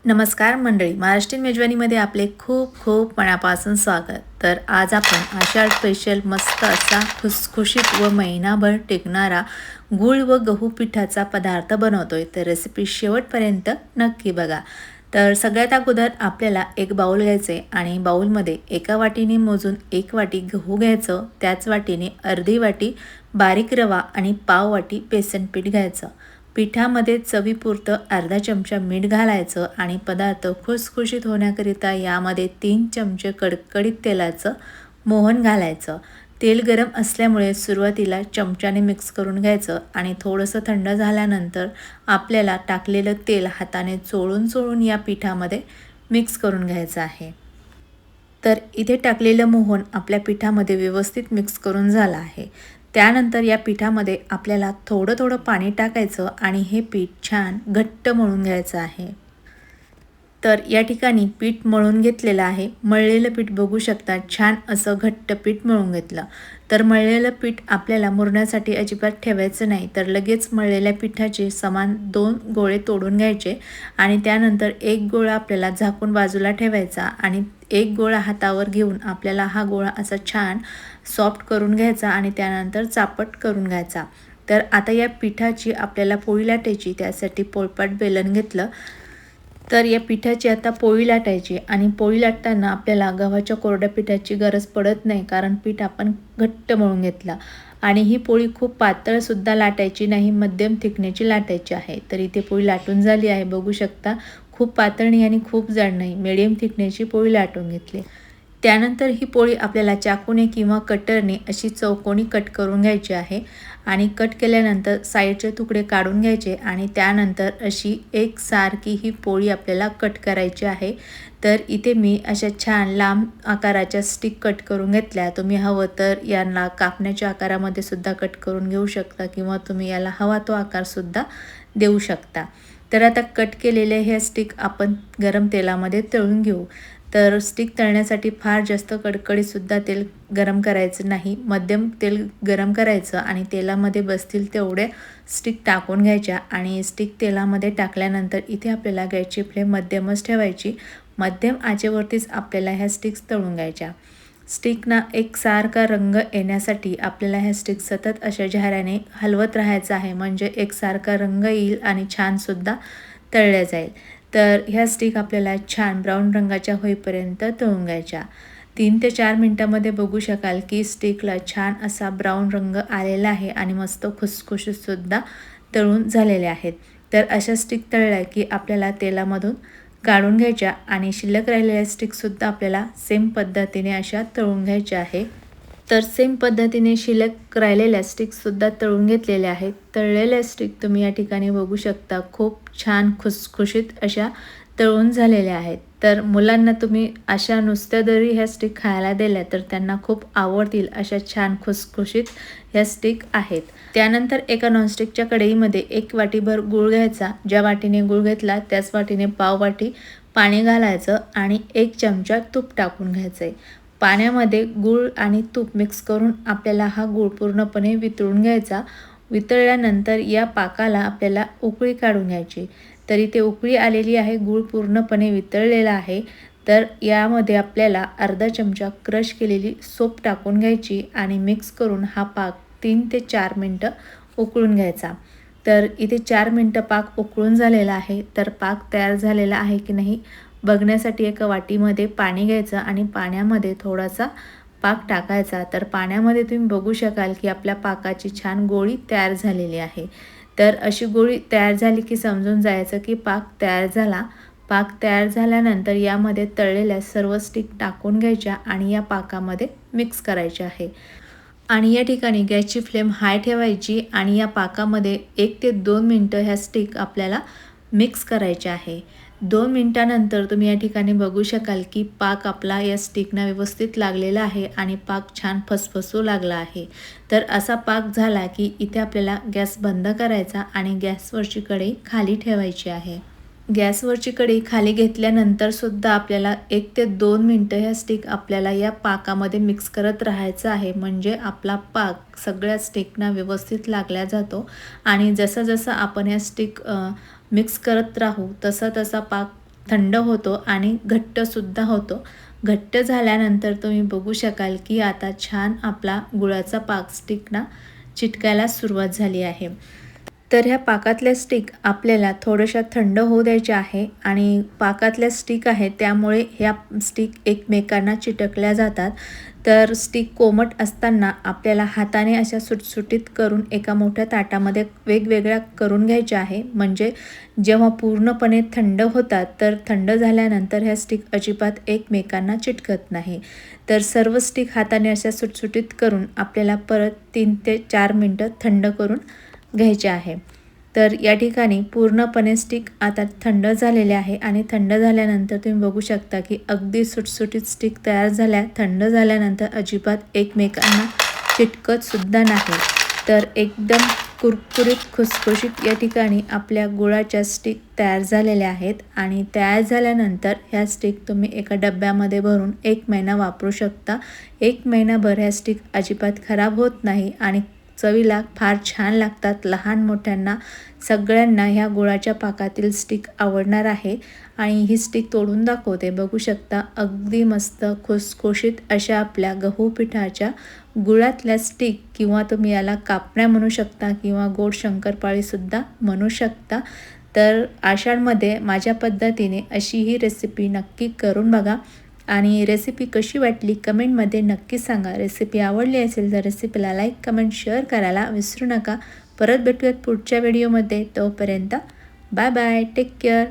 नमस्कार मंडळी, महाराष्ट्रीयन मेजवानीमध्ये आपले खूप खूप मनापासून स्वागत. तर आज आपण आषाढ स्पेशल मस्त असा खुसखुशीत व महिनाभर टिकणारा गूळ व गहू पिठाचा पदार्थ बनवतोय. तर रेसिपी शेवटपर्यंत नक्की बघा. तर सगळ्यात अगोदर आपल्याला एक बाऊल घ्यायचे आणि बाऊलमध्ये एका वाटीने मोजून 1 वाटी गहू घ्यायचं, त्याच वाटीने अर्धी वाटी बारीक रवा आणि पाव वाटी बेसन पीठ घ्यायचं. पिठामध्ये चवीपुरतं अर्धा चमचा मीठ घालायचं आणि पदार्थ खुसखुशीत होण्याकरिता यामध्ये 3 चमचे कडकडीत तेलाचं मोहन घालायचं. तेल गरम असल्यामुळे सुरुवातीला चमच्याने मिक्स करून घ्यायचं आणि थोडंसं थंड झाल्यानंतर आपल्याला टाकलेलं तेल हाताने चोळून चोळून या पिठामध्ये मिक्स करून घ्यायचं आहे. तर इथे टाकलेलं मोहन आपल्या पिठामध्ये व्यवस्थित मिक्स करून झालं आहे. त्यानंतर या पिठामध्ये आपल्याला थोडं थोडं पाणी टाकायचं आणि हे पीठ छान घट्ट मळून घ्यायचं आहे. तर या ठिकाणी पीठ मळून घेतलेलं आहे. मळलेलं पीठ बघू शकता, छान असं घट्ट पीठ मळून घेतलं. तर मळलेलं पीठ आपल्याला मुरण्यासाठी अजिबात ठेवायचं नाही. तर लगेच मळलेल्या पिठाचे समान 2 गोळे तोडून घ्यायचे आणि त्यानंतर एक गोळा आपल्याला झाकून बाजूला ठेवायचा आणि एक गोळा हातावर घेऊन आपल्याला हा गोळा असा छान सॉफ्ट करून घ्यायचा आणि त्यानंतर चापट करून घ्यायचा. तर आता या पिठाची आपल्याला पोळी लाटायची, त्यासाठी पोळपाट बेलन घेतलं. तर या पिठाची आता पोळी लाटायची आणि पोळी लाटताना आपल्याला गव्हाच्या कोरड्या पिठाची गरज पडत नाही, कारण पीठ आपण घट्ट मळून घेतला. आणि ही पोळी खूप पातळसुद्धा लाटायची नाही, मध्यम थिकनेची लाटायची आहे. तर इथे पोळी लाटून झाली आहे, बघू शकता. खूप पातळ नाही आणि खूप जाड नाही, मिडियम थिकनेची पोळी लाटून घेतली. त्यानंतर ही पोळी आपल्याला चाकूने किंवा कटरने अशी चौकोनी कट करून घ्यायची आहे आणि कट केल्यानंतर साईडचे तुकडे काढून घ्यायचे आणि त्यानंतर अशी एकसारखी ही पोळी आपल्याला कट करायची आहे. तर इथे मी अशा छान लांब आकाराच्या स्टिक कट करून घेतल्या. तुम्ही हवं तर यांना कापण्याच्या आकारामध्ये सुद्धा कट करून घेऊ शकता किंवा तुम्ही याला हवा तो आकारसुद्धा देऊ शकता. तर आता कट केलेले हे स्टिक आपण गरम तेलामध्ये तळून घेऊ. तर स्टिक तळण्यासाठी फार जास्त कडकडीतसुद्धा तेल गरम करायचं नाही, मध्यम तेल गरम करायचं आणि तेलामध्ये बसतील तेवढे स्टिक टाकून घ्यायच्या आणि स्टिक तेलामध्ये टाकल्यानंतर इथे आपल्याला गॅसची फ्लेम मध्यमच ठेवायची. मध्यम आचेवरतीच आपल्याला ह्या स्टिक्स तळून घ्यायच्या. स्टिकना एकसारखा रंग येण्यासाठी आपल्याला ह्या स्टिक सतत अशा झाऱ्याने हलवत राहायचं आहे, म्हणजे एकसारखा रंग येईल आणि छानसुद्धा तळल्या जाईल. तर ह्या स्टिक आपल्याला छान ब्राऊन रंगाच्या होईपर्यंत तळून घ्यायच्या. 3 ते 4 मिनटामध्ये बघू शकाल की स्टिकला छान असा ब्राऊन रंग आलेला आहे आणि मस्त खुसखुशीतसुद्धा तळून झालेले आहेत. तर अशा स्टिक तळल्या की आपल्याला तेलामधून काढून घ्यायच्या आणि शिल्लक राहिलेल्या स्टिकसुद्धा आपल्याला सेम पद्धतीने अशा तळून घ्यायच्या आहे. तर सेम पद्धतीने शिल्लक राहिलेल्या स्टिकसुद्धा तळून घेतलेल्या आहेत. तळलेल्या स्टिक तुम्ही या ठिकाणी बघू शकता, खूप छान खुसखुशीत अशा तळून झालेल्या आहेत. तर मुलांना तुम्ही अशा नुसत्या जरी ह्या स्टिक खायला दिल्या तर त्यांना खूप आवडतील, अशा छान खुसखुशीत ह्या स्टिक आहेत. त्यानंतर एका नॉनस्टिकच्या कढईमध्ये 1 वाटीभर गूळ घ्यायचा. ज्या वाटीने गूळ घेतला त्याच वाटीने पाव वाटी पाणी घालायचं आणि 1 चमचा तूप टाकून घ्यायचं आहे. पाण्यामध्ये गूळ आणि तूप मिक्स करून आपल्याला हा गूळ पूर्णपणे वितळून घ्यायचा. वितळल्यानंतर या पाकाला आपल्याला उकळी काढून घ्यायची. तर इथे उकळी आलेली आहे, गूळ पूर्णपणे वितळलेला आहे. तर यामध्ये आपल्याला अर्धा चमचा क्रश केलेली सोप टाकून घ्यायची आणि मिक्स करून हा पाक 3 ते 4 मिनटं उकळून घ्यायचा. तर इथे 4 मिनटं पाक उकळून झालेला आहे. तर पाक तयार झालेला आहे की नाही बघण्यासाठी एका वाटीमध्ये पाणी घ्यायचं आणि पाण्यामध्ये थोडासा पाक टाकायचा. तर पाण्यामध्ये तुम्ही बघू शकाल की आपल्या पाकाची छान गोळी तयार झालेली आहे. तर अशी गोळी तयार झाली की समजून जायचं की पाक तयार झाला. पाक तयार झाल्यानंतर यामध्ये तळलेल्या सर्व स्टिक टाकून घ्यायच्या आणि या पाकामध्ये मिक्स करायच्या आहे. आणि या ठिकाणी गॅसची फ्लेम हाय ठेवायची आणि या पाकामध्ये 1 ते 2 मिनटं ह्या स्टिक आपल्याला मिक्स करायच्या आहे. 2 मिनटानंतर तुम्ही या ठिकाणी बघू शकाल की पाक आपला या स्टिकना व्यवस्थित लागलेला आहे आणि पाक छान फसफसू लागला आहे. तर असा पाक झाला की इथे आपल्याला गॅस बंद करायचा आणि गॅसवरची कढई खाली ठेवायची आहे. गॅसवरची कढई खाली घेतल्यानंतरसुद्धा आपल्याला 1 ते 2 मिनटं ह्या स्टिक आपल्याला या पाकामध्ये मिक्स करत राहायचं आहे, म्हणजे आपला पाक सगळ्या स्टिकना व्यवस्थित लागला जातो. आणि जसं जसं आपण या स्टिक मिक्स करत राहू तसा तसा पाक थंड होतो आणि घट्टसुद्धा होतो. घट्ट झाल्यानंतर तुम्ही बघू शकाल की आता छान आपला गुळाचा पाक स्टिकना चिटकायला सुरुवात झाली आहे. तर ह्या पाकातल्या स्टिक आपल्याला थोड्याशा थंड होऊ द्यायच्या आहे आणि पाकातल्या स्टिक आहेत त्यामुळे ह्या स्टिक एकमेकांना चिटकल्या जातात. तर स्टिक कोमट असताना आपल्याला हाताने अशा सुटसुटीत करून एका मोठ्या ताटामध्ये वेगवेगळ्या करून घ्यायच्या आहे. म्हणजे जेव्हा पूर्णपणे थंड होतात तर थंड झाल्यानंतर ह्या स्टिक अजिबात एकमेकांना चिटकत नाही. तर सर्व स्टिक हाताने अशा सुटसुटीत करून आपल्याला परत 3 ते 4 मिनटं थंड करून घ्यायचे आहे. तर या ठिकाणी पूर्णपणे स्टिक आता थंड झालेले आहे आणि थंड झाल्यानंतर तुम्ही बघू शकता की अगदी सुटसुटीत स्टिक तयार झाल्या. थंड झाल्यानंतर अजिबात एकमेकांना चिटकत सुद्धा नाही. तर एकदम कुरकुरीत खुसखुशीत या ठिकाणी आपल्या गुळाच्या स्टिक तयार झालेल्या आहेत आणि तयार झाल्यानंतर ह्या स्टिक तुम्ही एका डब्यामध्ये भरून 1 महिना वापरू शकता. 1 महिनाभर ह्या स्टिक अजिबात खराब होत नाही आणि चवीला फार छान लागतात. लहान मोठ्यांना सगळ्यांना ह्या गुळाच्या पाकातील स्टिक आवडणार आहे. आणि ही स्टिक तोडून दाखवते, बघू शकता अगदी मस्त खुसखुशीत अशा आपल्या गहू पिठाच्या गुळातल्या स्टिक किंवा तुम्ही याला कापण्या म्हणू शकता किंवा गोड शंकरपाळीसुद्धा म्हणू शकता. तर आषाढमध्ये माझ्या पद्धतीने अशी ही रेसिपी नक्की करून बघा आणि रेसिपी कशी वाटली कमेंटमध्ये नक्की सांगा. रेसिपी आवडली असेल तर रेसिपीला लाईक, कमेंट, शेअर करायला विसरू नका. परत भेटूयात पुढच्या व्हिडिओमध्ये. तोपर्यंत बाय बाय, टेक केअर.